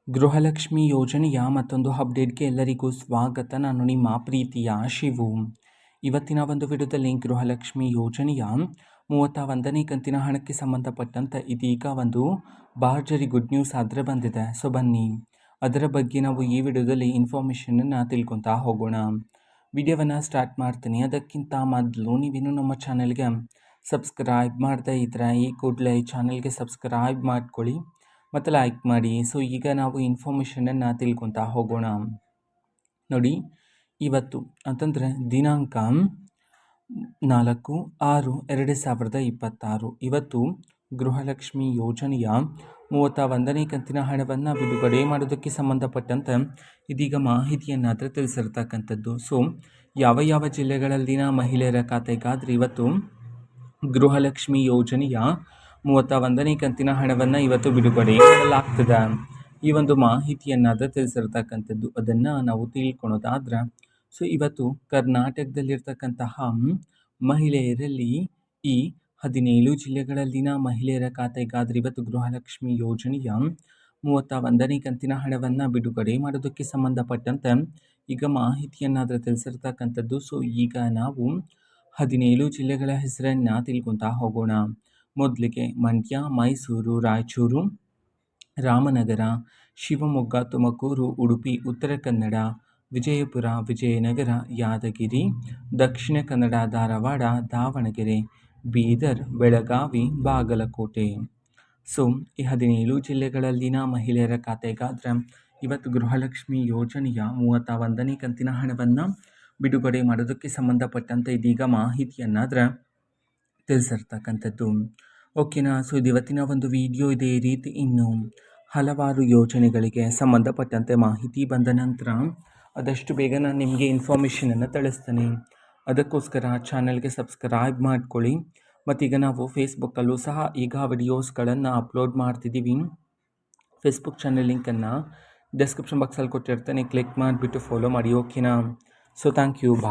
ಗೃಹಲಕ್ಷ್ಮಿ ಯೋಜನೆಯ ಮತ್ತೊಂದು ಅಪ್ಡೇಟ್ಗೆ ಎಲ್ಲರಿಗೂ ಸ್ವಾಗತ. ನಾನು ನಿಮ್ಮ ಪ್ರೀತಿಯ ಶಿವು. ಇವತ್ತಿನ ಒಂದು ವಿಡಿಯೋದಲ್ಲಿ ಗೃಹಲಕ್ಷ್ಮಿ ಯೋಜನೆಯ 31ನೇ ಕಂತಿನ ಹಣಕ್ಕೆ ಸಂಬಂಧಪಟ್ಟಂತೆ ಇದೀಗ ಒಂದು ಭರ್ಜರಿ ಗುಡ್ ನ್ಯೂಸ್ ಆದರೆ ಬಂದಿದೆ. ಸೊ ಬನ್ನಿ ಅದರ ಬಗ್ಗೆ ನಾವು ಈ ವಿಡಿಯೋದಲ್ಲಿ ಇನ್ಫಾರ್ಮೇಷನನ್ನು ತಿಳ್ಕೊತಾ ಹೋಗೋಣ. ವಿಡಿಯೋವನ್ನು ಸ್ಟಾರ್ಟ್ ಮಾಡ್ತೀನಿ. ಅದಕ್ಕಿಂತ ಮೊದಲು ನೀವೇನು ನಮ್ಮ ಚಾನೆಲ್ಗೆ ಸಬ್ಸ್ಕ್ರೈಬ್ ಮಾಡದೇ ಇದ್ದರೆ ಈ ಕೂಡಲೇ ಈ ಚಾನೆಲ್ಗೆ ಸಬ್ಸ್ಕ್ರೈಬ್ ಮಾಡ್ಕೊಳ್ಳಿ ಮತ್ತು ಲೈಕ್ ಮಾಡಿ. ಸೊ ಈಗ ನಾವು ಇನ್ಫಾರ್ಮೇಷನನ್ನು ತಿಳ್ಕೊತಾ ಹೋಗೋಣ. ನೋಡಿ, ಇವತ್ತು ಅಂತಂದರೆ ದಿನಾಂಕ 4/6/2026 ಇವತ್ತು ಗೃಹಲಕ್ಷ್ಮಿ ಯೋಜನೆಯ 31ನೇ ಕಂತಿನ ಹಣವನ್ನು ಬಿಡುಗಡೆ ಮಾಡೋದಕ್ಕೆ ಸಂಬಂಧಪಟ್ಟಂತೆ ಇದೀಗ ಮಾಹಿತಿಯನ್ನು ತಿಳಿಸಿರ್ತಕ್ಕಂಥದ್ದು. ಸೊ ಯಾವ ಜಿಲ್ಲೆಗಳಲ್ಲಿನ ಮಹಿಳೆಯರ ಖಾತೆಗಾದರೆ ಇವತ್ತು ಗೃಹಲಕ್ಷ್ಮಿ ಯೋಜನೆಯ 31ನೇ ಕಂತಿನ ಹಣವನ್ನು ಇವತ್ತು ಬಿಡುಗಡೆ ಮಾಡಲಾಗ್ತದೆ. ಈ ಒಂದು ಮಾಹಿತಿಯನ್ನು ತಿಳಿಸಿರ್ತಕ್ಕಂಥದ್ದು. ಅದನ್ನು ನಾವು ತಿಳ್ಕೊಳೋದಾದ್ರೆ, ಸೊ ಇವತ್ತು ಕರ್ನಾಟಕದಲ್ಲಿರ್ತಕ್ಕಂತಹ ಮಹಿಳೆಯರಲ್ಲಿ ಈ 17 ಜಿಲ್ಲೆಗಳಲ್ಲಿನ ಮಹಿಳೆಯರ ಖಾತೆಗಾದರೆ ಇವತ್ತು ಗೃಹಲಕ್ಷ್ಮಿ ಯೋಜನೆಯ 31ನೇ ಕಂತಿನ ಹಣವನ್ನು ಬಿಡುಗಡೆ ಮಾಡೋದಕ್ಕೆ ಸಂಬಂಧಪಟ್ಟಂತೆ ಈಗ ಮಾಹಿತಿಯನ್ನು ತಿಳಿಸಿರ್ತಕ್ಕಂಥದ್ದು. ಸೊ ಈಗ ನಾವು 17 ಜಿಲ್ಲೆಗಳ ಹೆಸರನ್ನು ತಿಳ್ಕೊತಾ ಹೋಗೋಣ. ಮೊದಲಿಗೆ ಮಂಡ್ಯ, ಮೈಸೂರು, ರಾಯಚೂರು, ರಾಮನಗರ, ಶಿವಮೊಗ್ಗ, ತುಮಕೂರು, ಉಡುಪಿ, ಉತ್ತರ ಕನ್ನಡ, ವಿಜಯಪುರ, ವಿಜಯನಗರ, ಯಾದಗಿರಿ, ದಕ್ಷಿಣ ಕನ್ನಡ, ಧಾರವಾಡ, ದಾವಣಗೆರೆ, ಬೀದರ್, ಬೆಳಗಾವಿ, ಬಾಗಲಕೋಟೆ. ಸೊ ಈ 17 ಜಿಲ್ಲೆಗಳಲ್ಲಿನ ಮಹಿಳೆಯರ ಖಾತೆಗಾದರೆ ಇವತ್ತು ಗೃಹಲಕ್ಷ್ಮಿ ಯೋಜನೆಯ 31ನೇ ಕಂತಿನ ಹಣವನ್ನು ಬಿಡುಗಡೆ ಮಾಡೋದಕ್ಕೆ ಸಂಬಂಧಪಟ್ಟಂತೆ ಇದೀಗ ಮಾಹಿತಿಯನ್ನು ತಿಳಿಸಿರ್ತಕ್ಕಂಥದ್ದು. ಓಕೆನಾ. ಸೊ ಇದು ಇವತ್ತಿನ ಒಂದು ವಿಡಿಯೋ. ಇದೇ ರೀತಿ ಇನ್ನು ಹಲವಾರು ಯೋಜನೆಗಳಿಗೆ ಸಂಬಂಧಪಟ್ಟಂತೆ ಮಾಹಿತಿ ಬಂದ ನಂತರ ಆದಷ್ಟು ಬೇಗ ನಾನು ನಿಮಗೆ ಇನ್ಫಾರ್ಮೇಷನನ್ನು ತಿಳಿಸ್ತೇನೆ. ಅದಕ್ಕೋಸ್ಕರ ಚಾನಲ್ಗೆ ಸಬ್ಸ್ಕ್ರೈಬ್ ಮಾಡ್ಕೊಳ್ಳಿ. ಮತ್ತೀಗ ನಾವು ಫೇಸ್ಬುಕ್ಕಲ್ಲೂ ಸಹ ಈಗ ವಿಡಿಯೋಸ್ಗಳನ್ನು ಅಪ್ಲೋಡ್ ಮಾಡ್ತಿದ್ದೀವಿ. ಫೇಸ್ಬುಕ್ ಚಾನಲ್ ಲಿಂಕನ್ನು ಡಿಸ್ಕ್ರಿಪ್ಷನ್ ಬಾಕ್ಸಲ್ಲಿ ಕೊಟ್ಟಿರ್ತೇನೆ. ಕ್ಲಿಕ್ ಮಾಡಿಬಿಟ್ಟು ಫಾಲೋ ಮಾಡಿ. ಓಕೆನಾ. So thank you.